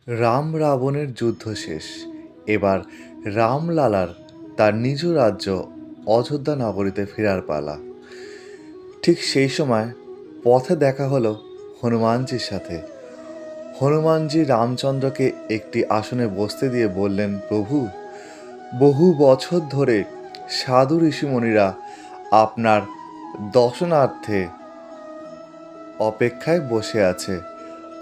রাম রাবণের যুদ্ধ শেষ। এবার রামলালার তার নিজ রাজ্য অযোধ্যা নগরীতে ফেরার পালা। ঠিক সেই সময় পথে দেখা হলো হনুমানজির সাথে। হনুমানজি রামচন্দ্রকে একটি আসনে বসতে দিয়ে বললেন, প্রভু, বহু বছর ধরে সাধু ঋষিমুনিরা আপনার দর্শনার্থে অপেক্ষায় বসে আছে।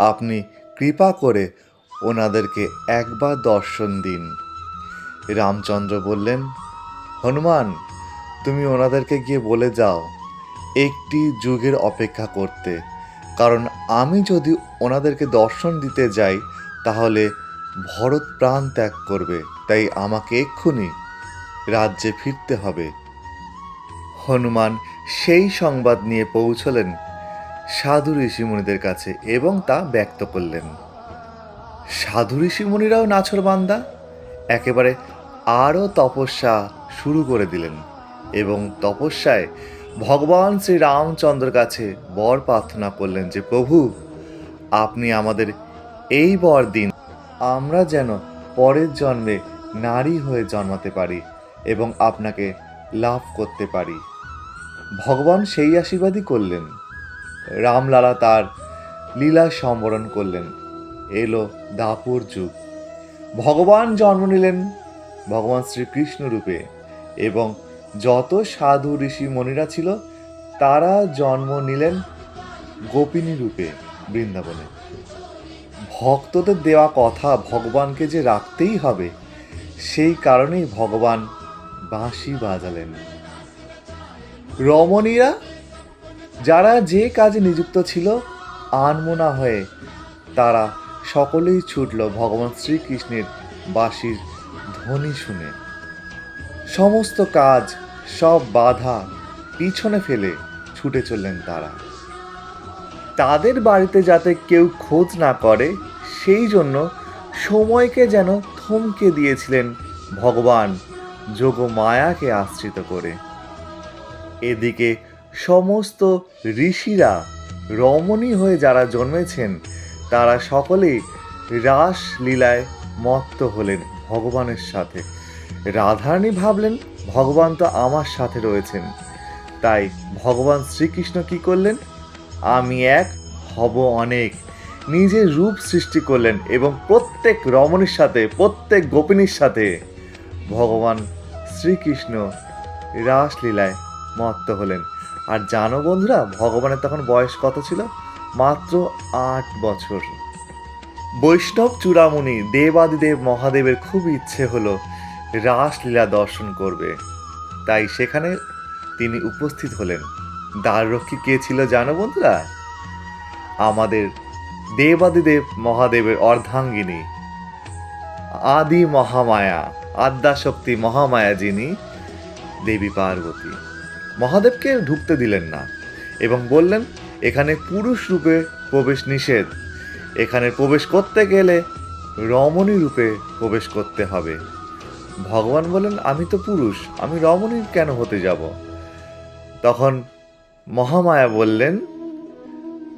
আপনি কৃপা করে ওনাদেরকে একবার দর্শন দিন। রামচন্দ্র বললেন, হনুমান, তুমি ওনাদেরকে গিয়ে বলে যাও একটি যুগের অপেক্ষা করতে, কারণ আমি যদি ওনাদেরকে দর্শন দিতে যাই তাহলে ভরত প্রাণ ত্যাগ করবে, তাই আমাকে এক্ষুনি রাজ্যে ফিরতে হবে। হনুমান সেই সংবাদ নিয়ে পৌঁছলেন সাধু ঋষিমুনিদের কাছে এবং তা ব্যক্ত করলেন। সাধু ঋষিমুনিরাও নাছোড়বান্দা, একেবারে আরও তপস্যা শুরু করে দিলেন এবং তপস্যায় ভগবান শ্রী রামচন্দ্রের কাছে বর প্রার্থনা করলেন যে, প্রভু, আপনি আমাদের এই বর দিন, আমরা যেন পরের জন্মে নারী হয়ে জন্মাতে পারি এবং আপনাকে লাভ করতে পারি। ভগবান সেই আশীর্বাদই করলেন। রামলালা তার লীলা সম্বরণ করলেন। এলো দাপর যুগ। ভগবান জন্ম নিলেন ভগবান শ্রীকৃষ্ণ রূপে এবং যত সাধু ঋষি মণিরা ছিল তারা জন্ম নিলেন গোপিনী রূপে বৃন্দাবনে। ভক্তদের দেওয়া কথা ভগবানকে যে রাখতেই হবে, সেই কারণেই ভগবান বাঁশি বাজালেন। রমণীরা যারা যে কাজে নিযুক্ত ছিল আনমনা হয়ে তারা সকলেই ছুটল ভগবান শ্রীকৃষ্ণের বাঁশির ধ্বনি শুনে। সমস্ত কাজ, সব বাধা পিছনে ফেলে ছুটে চললেন তারা। তাদের বাড়িতে যাতে কেউ খোঁজ না করে সেই জন্য সময়কে যেন থমকে দিয়েছিলেন ভগবান যোগ মায়াকে আশ্রিত করে। এদিকে সমস্ত ঋষিরা রমণী হয়ে যারা জন্মেছেন তারা সকলেই রাস লীলায় মত্ত হলেন ভগবানের সাথে। রাধারানী ভাবলেন, ভগবান তো আমার সাথে রয়েছেন, তাই ভগবান শ্রীকৃষ্ণ কি করলেন, আমি এক হব অনেক, নিজের রূপ সৃষ্টি করলেন এবং প্রত্যেক রমণীর সাথে, প্রত্যেক গোপিনীর সাথে ভগবান শ্রীকৃষ্ণ রাসলীলায় মত্ত হলেন। আর জানো বন্ধুরা, ভগবানের তখন বয়স কত ছিল? মাত্র 8 বছর। বৈষ্ণব চূড়ামণি দেবাদিদেব মহাদেবের খুব ইচ্ছে হলো রাসলীলা দর্শন করবে, তাই সেখানে তিনি উপস্থিত হলেন। দ্বাররক্ষী কে ছিল জানো বন্ধুরা? আমাদের দেবাদিদেব মহাদেবের অর্ধাঙ্গিনী, আদি মহামায়া, আদ্যাশক্তি মহামায়া, যিনি দেবী পার্বতী। মহাদেবকে ঢুকতে দিলেন না এবং বললেন, এখানে পুরুষ রূপে প্রবেশ নিষেধ, এখানে প্রবেশ করতে গেলে রমণী রূপে প্রবেশ করতে হবে। ভগবান বলেন, আমি তো পুরুষ, আমি রমণী কেন হতে যাব? তখন মহামায়া বললেন,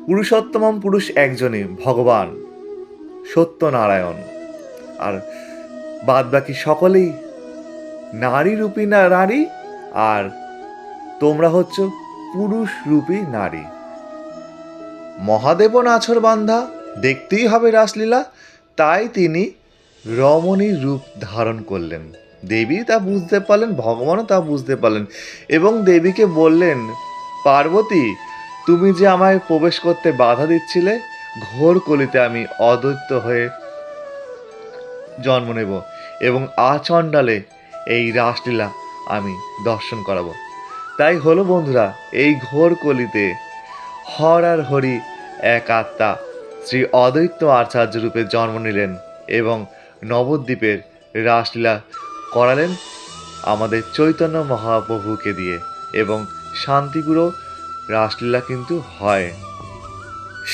পুরুষোত্তম পুরুষ একজনই, ভগবান সত্যনারায়ণ, আর বাদ বাকি সকলেই নারী রূপী নারী, আর তোমরা হচ্ছ পুরুষ রূপী নারী। মহাদেব নাছর বান্ধা, দেখতেই হবে রাসলীলা, তাই তিনি রমণীর রূপ ধারণ করলেন। দেবী তা বুঝতে পারলেন, ভগবানও তা বুঝতে পারলেন এবং দেবীকে বললেন, পার্বতী, তুমি যে আমায় প্রবেশ করতে বাধা দিচ্ছিলে, ঘোর কলিতে আমি অদ্বৈত হয়ে জন্ম নেব এবং আচণ্ডালে এই রাসলীলা আমি দর্শন করাবো। তাই হলো বন্ধুরা, এই ঘোর কলিতে হর আর হরি এক আত্মা শ্রী অদ্বৈত আচার্য রূপে জন্ম নিলেন এবং নবদ্বীপের রাসলীলা করালেন আমাদের চৈতন্য মহাপ্রভুকে দিয়ে, এবং শান্তিপুরও রাসলীলা কিন্তু হয়।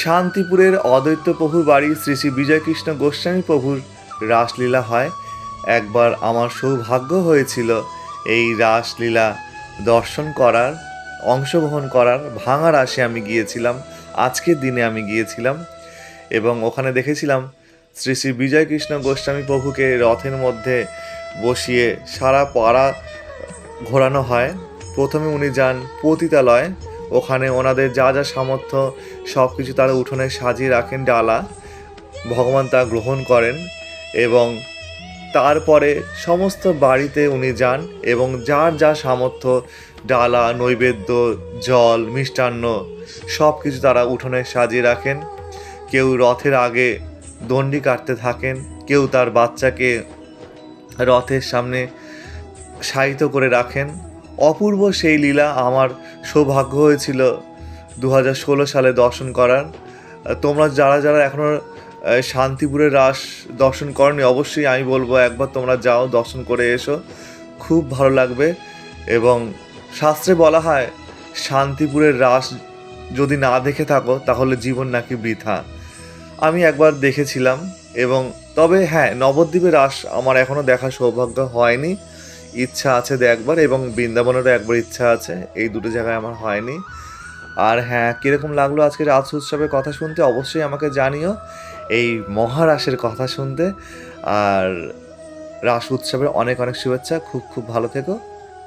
শান্তিপুরের অদ্বৈত প্রভুর বাড়ি শ্রী শ্রী বিজয়কৃষ্ণ গোস্বামী প্রভুর রাসলীলা হয়। একবার আমার সৌভাগ্য হয়েছিল এই রাসলীলা দর্শন করার, অংশগ্রহণ করার। ভাঙা রাসে আমি গিয়েছিলাম, আজকের দিনে আমি গিয়েছিলাম এবং ওখানে দেখেছিলাম শ্রী শ্রী বিজয় কৃষ্ণ গোস্বামী প্রভুকে রথের মধ্যে বসিয়ে সারা পাড়া ঘোরানো হয়। প্রথমে উনি যান পতিতালয়, ওখানে ওনাদের যা যা সামর্থ্য সব কিছু তারা উঠোনে সাজিয়ে রাখেন ডালা, ভগবান তা গ্রহণ করেন। এবং তারপরে সমস্ত বাড়িতে উনি যান এবং যার যা সামর্থ্য ডালা, নৈবেদ্য, জল, মিষ্টান্ন সব কিছু তারা উঠোনে সাজিয়ে রাখেন। কেউ রথের আগে দণ্ডি কাটতে থাকেন, কেউ তার বাচ্চাকে রথের সামনে শায়িত করে রাখেন। অপূর্ব সেই লীলা আমার সৌভাগ্য হয়েছিল 2016 সালে দর্শন করার। তোমরা যারা যারা এখনও শান্তিপুরের রাস দর্শন করনি, অবশ্যই আমি বলবো একবার তোমরা যাও, দর্শন করে এসো, খুব ভালো লাগবে। এবং শাস্ত্রে বলা হয় শান্তিপুরের রাস যদি না দেখে থাকো তাহলে জীবন নাকি বৃথা। আমি একবার দেখেছিলাম, এবং তবে হ্যাঁ, নবদ্বীপের রাস আমার এখনও দেখার সৌভাগ্য হয়নি, ইচ্ছা আছে দেখবার, এবং বৃন্দাবনেরও একবার ইচ্ছা আছে, এই দুটো জায়গায় আমার হয়নি। আর হ্যাঁ, কীরকম লাগলো আজকে রাস উৎসবের কথা শুনতে অবশ্যই আমাকে জানিও, এই মহারাসের কথা শুনতে। আর রাস উৎসবের অনেক অনেক শুভেচ্ছা, খুব খুব ভালো থেকো।